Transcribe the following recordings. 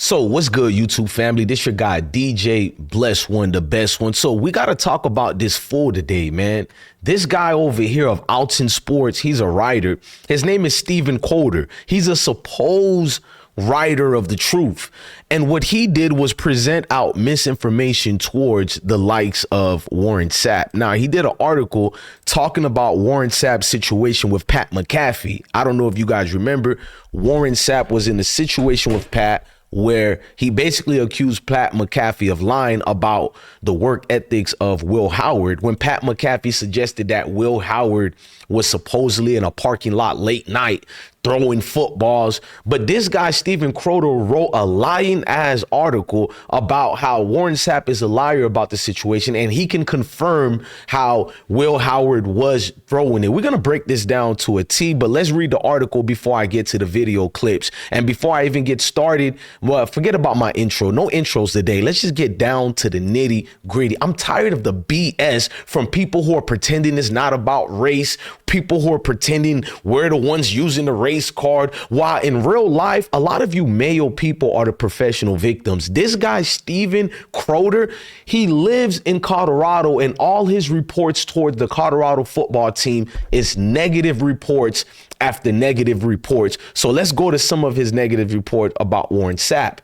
So what's good, YouTube family? This your guy, DJ Bless One, the best one. So we got to talk about this fool today, man. This guy over here of Alton Sports, he's a writer. His name is Stephen Crowder. He's a supposed writer of the truth. And what he did was present out misinformation towards the likes of Warren Sapp. Now, he did an article talking about Warren Sapp's situation with Pat McAfee. I don't know if you guys remember, Warren Sapp was in a situation with Pat where he basically accused Pat McAfee of lying about the work ethics of Will Howard when Pat McAfee suggested that Will Howard was supposedly in a parking lot late night throwing footballs. But this guy, Stephen Crowder, wrote a lying ass article about how Warren Sapp is a liar about the situation, and he can confirm how Will Howard was throwing it. We're going to break this down to a T, but let's read the article before I get to the video clips. And before I even get started, well, forget about my intro. No intros today. Let's just get down to the nitty gritty. I'm tired of the BS from people who are pretending it's not about race, people who are pretending we're the ones using the race card, while in real life, a lot of you male people are the professional victims. This guy, Stephen Crowder, he lives in Colorado, and all his reports toward the Colorado football team is negative reports after negative reports. So let's go to some of his negative report about Warren Sapp.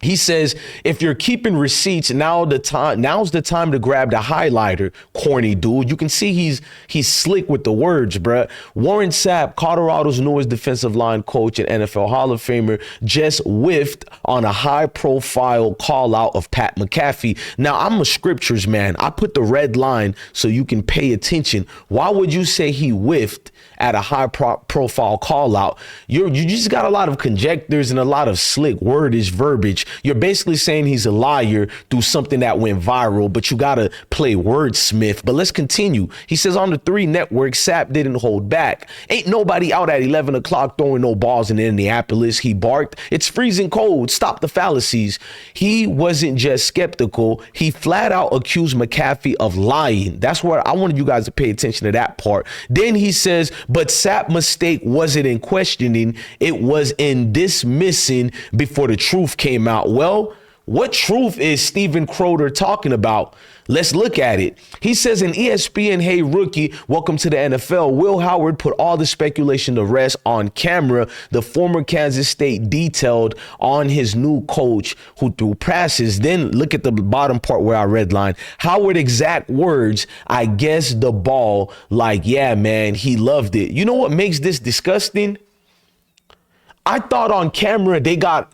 He says, if you're keeping receipts, now's the time to grab the highlighter, corny dude. You can see he's slick with the words, bruh. Warren Sapp, Colorado's newest defensive line coach and NFL Hall of Famer, just whiffed on a high-profile call-out of Pat McAfee. Now, I'm a scriptures man. I put the red line so you can pay attention. Why would you say he whiffed at a high-profile call-out? You just got a lot of conjectures and a lot of slick wordish verbiage. You're basically saying he's a liar through something that went viral, but you got to play wordsmith. But let's continue. He says on the 3 Network, Sapp didn't hold back. Ain't nobody out at 11 o'clock throwing no balls in Indianapolis, he barked. It's freezing cold. Stop the fallacies. He wasn't just skeptical. He flat out accused McAfee of lying. That's where I wanted you guys to pay attention to that part. Then he says, but Sapp's mistake wasn't in questioning. It was in dismissing before the truth came out. Well, what truth is Stephen Crowder talking about? Let's look at it. He says in ESPN, hey, rookie, welcome to the NFL. Will Howard put all the speculation to rest on camera. The former Kansas State detailed on his new coach who threw passes. Then look at the bottom part where I redline. Howard exact words, I guess the ball, like, yeah, man, he loved it. You know what makes this disgusting? I thought on camera they got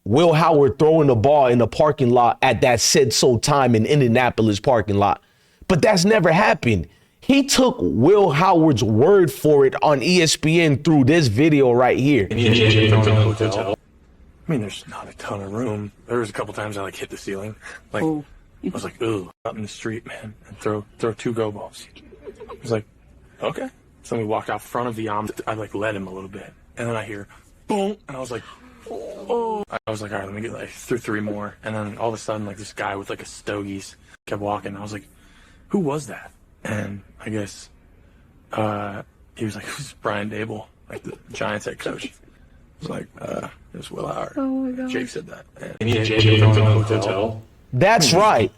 Will Howard throwing the ball in the parking lot at that said so time in Indianapolis parking lot. But that's never happened. He took Will Howard's word for it on ESPN through this video right here. I mean, there's not a ton of room. There was a couple times I hit the ceiling. I was like, ooh, out in the street, man, and throw 2 go balls. I was like, okay. So we walked out front of the I led him a little bit. And then I hear boom, and I was like, oh. I was like, all right, let me get through 3 more. And then all of a sudden, this guy with a stogies kept walking. I was like, who was that? And I guess he was like, who's Brian Dable, the Giants head coach. I was like, it was Will Howard. Oh my God. Jake said that. And Jake from the hotel. That's right.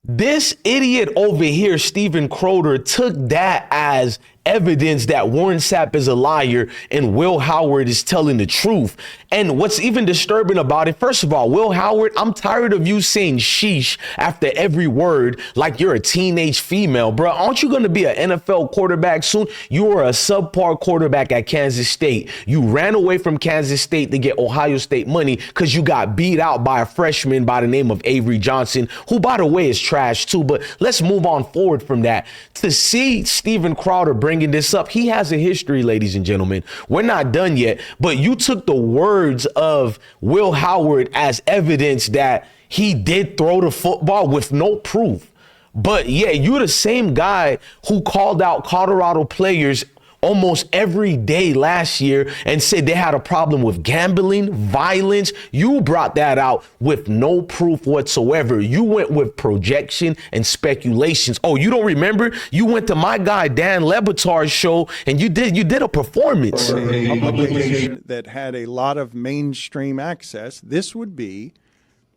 This idiot over here, Stephen Crowder, took that as evidence that Warren Sapp is a liar and Will Howard is telling the truth. And what's even disturbing about it, first of all, Will Howard, I'm tired of you saying sheesh after every word like you're a teenage female, bro. Aren't you going to be an NFL quarterback soon? You were a subpar quarterback at Kansas State. You ran away from Kansas State to get Ohio State money because you got beat out by a freshman by the name of Avery Johnson, who, by the way, is trash too. But let's move on forward from that. To see Stephen Crowder bringing this up, he has a history, ladies and gentlemen. We're not done yet, but you took the words of Will Howard as evidence that he did throw the football with no proof. But yeah, you're the same guy who called out Colorado players almost every day last year and said they had a problem with gambling, violence. You brought that out with no proof whatsoever. You went with projection and speculations. Oh, you don't remember? You went to my guy Dan Lebatard's show and you did a performance. A publication that had a lot of mainstream access. This would be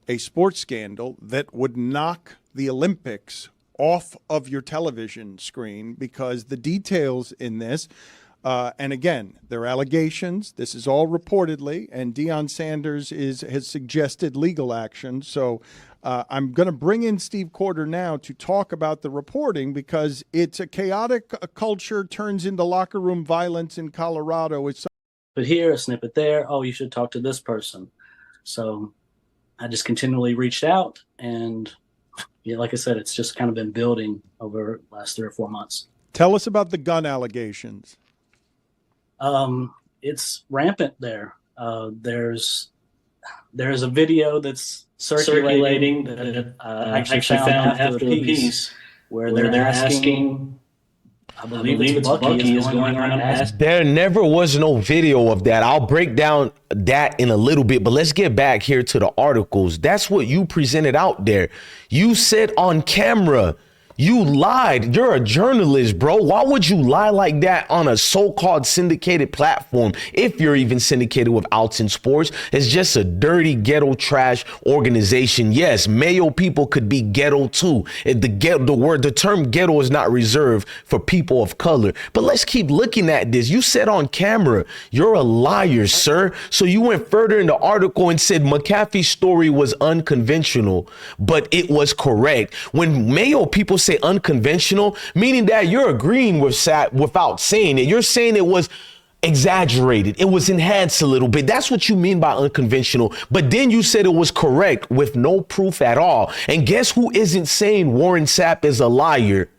a sports scandal that would knock the Olympics off of your television screen, because the details in this, and again, they're allegations. This is all reportedly, and Deion Sanders has suggested legal action. So I'm going to bring in Steve Corder now to talk about the reporting, because it's a chaotic culture turns into locker room violence in Colorado. But here, a snippet there. Oh, you should talk to this person. So I just continually reached out, and yeah, like I said, it's just kind of been building over the last 3 or 4 months. Tell us about the gun allegations. It's rampant there. There's a video that's circulating that I actually found after the piece where they're asking, I believe it's Bucky is going around asking. There never was no video of that. I'll break down that in a little bit, but let's get back here to the articles. That's what you presented out there. You said on camera, you lied. You're a journalist, bro. Why would you lie like that on a so-called syndicated platform? If you're even syndicated with Alton Sports, it's just a dirty ghetto trash organization. Yes, Mayo people could be ghetto too. The term ghetto is not reserved for people of color. But let's keep looking at this. You said on camera, you're a liar, sir. So you went further in the article and said McAfee's story was unconventional, but it was correct. When Mayo people say unconventional, meaning that you're agreeing with Sapp without saying it. You're saying it was exaggerated. It was enhanced a little bit. That's what you mean by unconventional. But then you said it was correct with no proof at all. And guess who isn't saying Warren Sapp is a liar?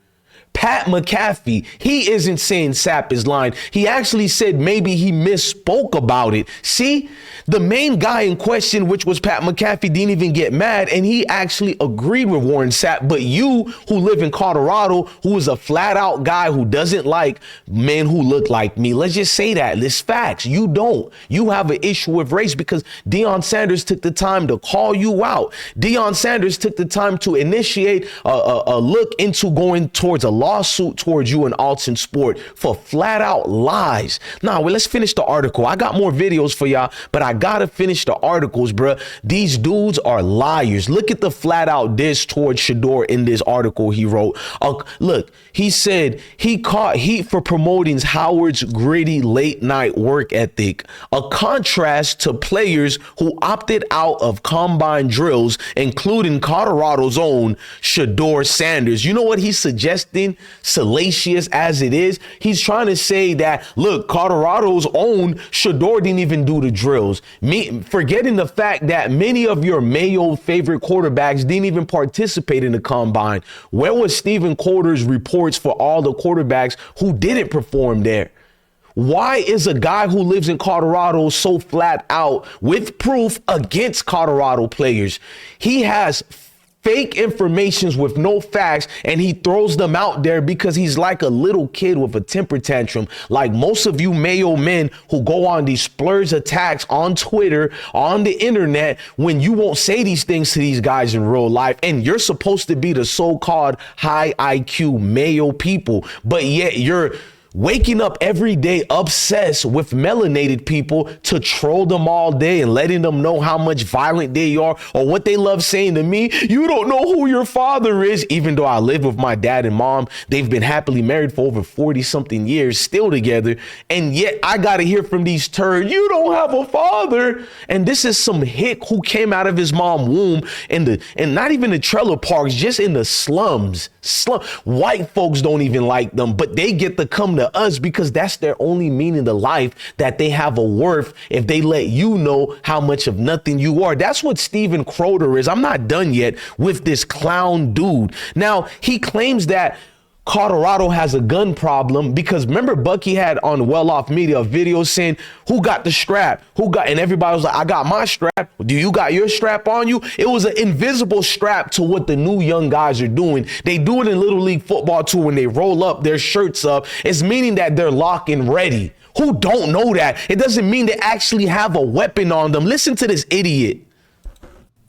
Pat McAfee. He isn't saying Sapp is lying. He actually said maybe he misspoke about it. See, the main guy in question, which was Pat McAfee, didn't even get mad, and he actually agreed with Warren Sapp. But you, who live in Colorado, who is a flat out guy who doesn't like men who look like me, let's just say that. It's facts. You don't. You have an issue with race because Deion Sanders took the time to call you out. Deion Sanders took the time to initiate a look into going towards a lawsuit towards you in Alton Sport for flat out lies. Now, let's finish the article. I got more videos for y'all, but I gotta finish the articles, bruh. These dudes are liars. Look at the flat out diss towards Shador in this article he wrote. Look, he said he caught heat for promoting Howard's gritty late night work ethic, a contrast to players who opted out of combine drills, including Colorado's own Shador Sanders. You know what he's suggesting? Salacious as it is, he's trying to say that, look, Colorado's own Shador didn't even do the drills. Forgetting the fact that many of your Mayo favorite quarterbacks didn't even participate in the combine. Where was Stephen Corder's reports for all the quarterbacks who didn't perform there? Why is a guy who lives in Colorado so flat out with proof against Colorado players? He has fake informations with no facts, and he throws them out there because he's like a little kid with a temper tantrum. Like most of you Mayo men who go on these splurge attacks on Twitter, on the internet, when you won't say these things to these guys in real life, and you're supposed to be the so-called high IQ Mayo people, but yet you're waking up every day obsessed with melanated people to troll them all day and letting them know how much violent they are, or what they love saying to me. You don't know who your father is. Even though I live with my dad and mom, they've been happily married for over 40 something years, still together. And yet I got to hear from these turds, you don't have a father. And this is some hick who came out of his mom's womb and not even the trailer parks, just in the slums. White folks don't even like them, but they get to come to us because that's their only meaning to life, that they have a worth if they let you know how much of nothing you are. That's what Stephen Crowder is. I'm not done yet with this clown dude. Now, he claims that Colorado has a gun problem because remember Bucky had on Well Off Media a video saying who got the strap, and everybody was like, I got my strap. Do you got your strap on you? It was an invisible strap to what the new young guys are doing. They do it in Little League football too. When they roll up their shirts up, it's meaning that they're locked and ready. Who don't know that? It doesn't mean they actually have a weapon on them. Listen to this idiot.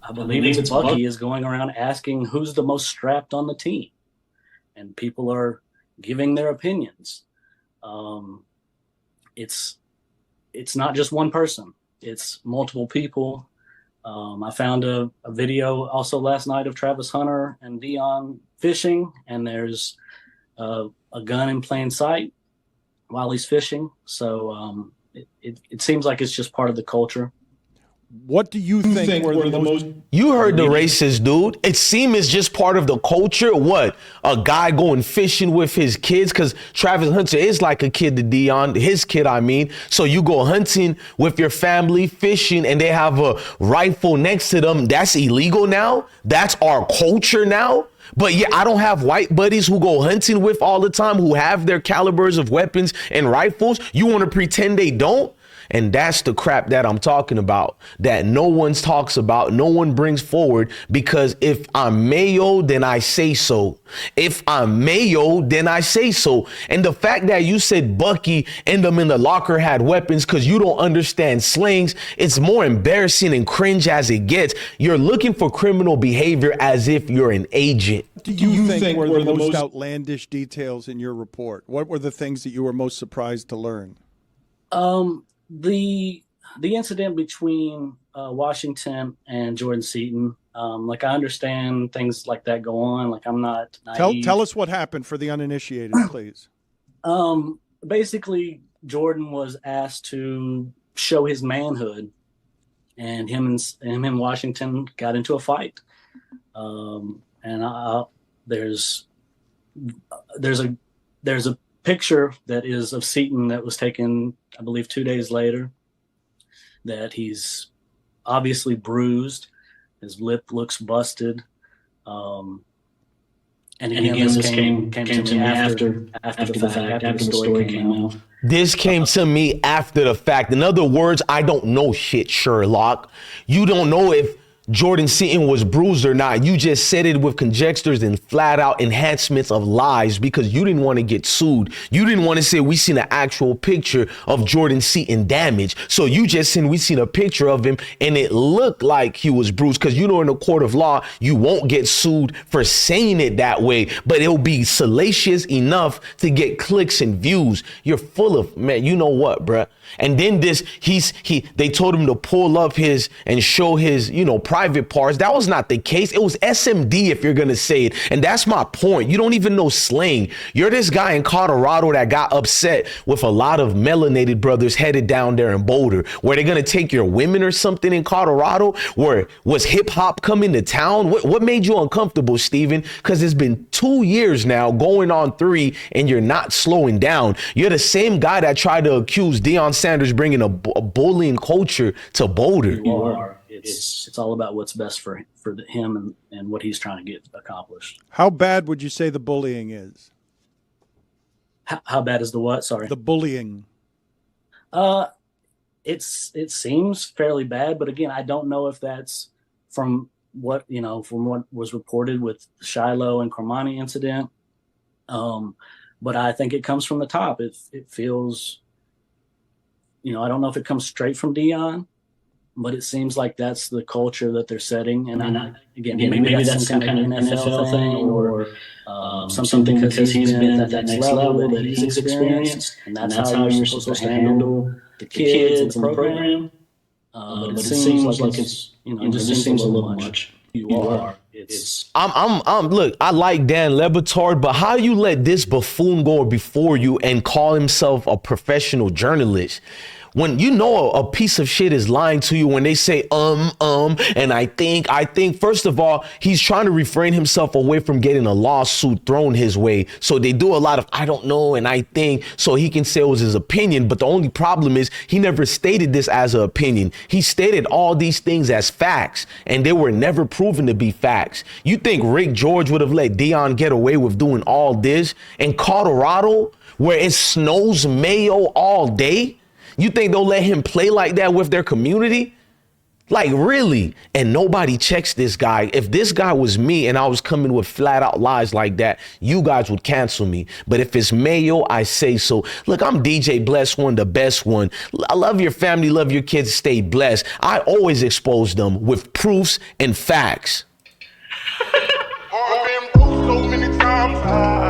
I believe it's Bucky is going around asking who's the most strapped on the team. And people are giving their opinions. It's not just one person. It's multiple people. I found a video also last night of Travis Hunter and Dion fishing, and there's a gun in plain sight while he's fishing. So it seems like it's just part of the culture. What do you think were the most? You heard the racist dude. It seems it's just part of the culture. What? A guy going fishing with his kids? Because Travis Hunter is like a kid to Dion, his kid, I mean. So you go hunting with your family, fishing, and they have a rifle next to them. That's illegal now? That's our culture now? But yeah, I don't have white buddies who go hunting with all the time, who have their calibers of weapons and rifles. You want to pretend they don't? And that's the crap that I'm talking about, that no one talks about, no one brings forward, because if I'm Mayo, then I say so. If I'm Mayo, then I say so. And the fact that you said Bucky and them in the locker had weapons because you don't understand slangs, it's more embarrassing and cringe as it gets. You're looking for criminal behavior as if you're an agent. What do you think were the most outlandish details in your report? What were the things that you were most surprised to learn? The incident between Washington and Jordan Seaton, like I understand things like that go on. Like I'm not naive. Tell us what happened for the uninitiated, please. Basically, Jordan was asked to show his manhood, and him and Washington got into a fight. There's a picture that is of Seaton that was taken, I believe, 2 days later, that he's obviously bruised. His lip looks busted. And again, this came to me after the fact, after the story came out. This came to me after the fact. In other words, I don't know shit, Sherlock. You don't know if Jordan Seaton was bruised or not. You just said it with conjectures and flat out enhancements of lies because you didn't want to get sued. You didn't want to say we seen an actual picture of Jordan Seaton damage. So you just said we seen a picture of him and it looked like he was bruised, because you know in the court of law, you won't get sued for saying it that way, but it'll be salacious enough to get clicks and views. You're full of, man, you know what, bruh? And then they told him to pull up and show his, private parts. That was not the case. It was SMD, if you're going to say it. And that's my point. You don't even know slang. You're this guy in Colorado that got upset with a lot of melanated brothers headed down there in Boulder. Were they going to take your women or something in Colorado? Where was hip hop coming to town? What made you uncomfortable, Steven? Because it's been 2 years now, going on 3, and you're not slowing down. You're the same guy that tried to accuse Deion Sanders bringing a bullying culture to Boulder. You are. It's all about what's best for him and what he's trying to get accomplished. How bad would you say the bullying is? How bad is the what? Sorry. The bullying. It seems fairly bad, but again, I don't know if that's from what was reported with the Shiloh and Cormani incident. But I think it comes from the top. It feels, I don't know if it comes straight from Deion, but it seems like that's the culture that they're setting. And maybe that's some kind of NFL thing or something because he's been at that next level that he's experienced. And that's how you're supposed to handle the kids and the program. But it seems like it's, it just seems a little much. You are. Look, I like Dan Lebatard, but how you let this buffoon go before you and call himself a professional journalist? When you know a piece of shit is lying to you when they say, and I think, first of all, he's trying to refrain himself away from getting a lawsuit thrown his way. So they do a lot of, I don't know, and I think, so he can say it was his opinion. But the only problem is he never stated this as an opinion. He stated all these things as facts, and they were never proven to be facts. You think Rick George would have let Deion get away with doing all this in Colorado, where it snows mayo all day? You think they'll let him play like that with their community? Like, really? And nobody checks this guy. If this guy was me and I was coming with flat out lies like that, you guys would cancel me. But if it's Mayo, I say so. Look, I'm DJ Bless One, the best one. I love your family, love your kids, stay blessed. I always expose them with proofs and facts. I've been broke so many times.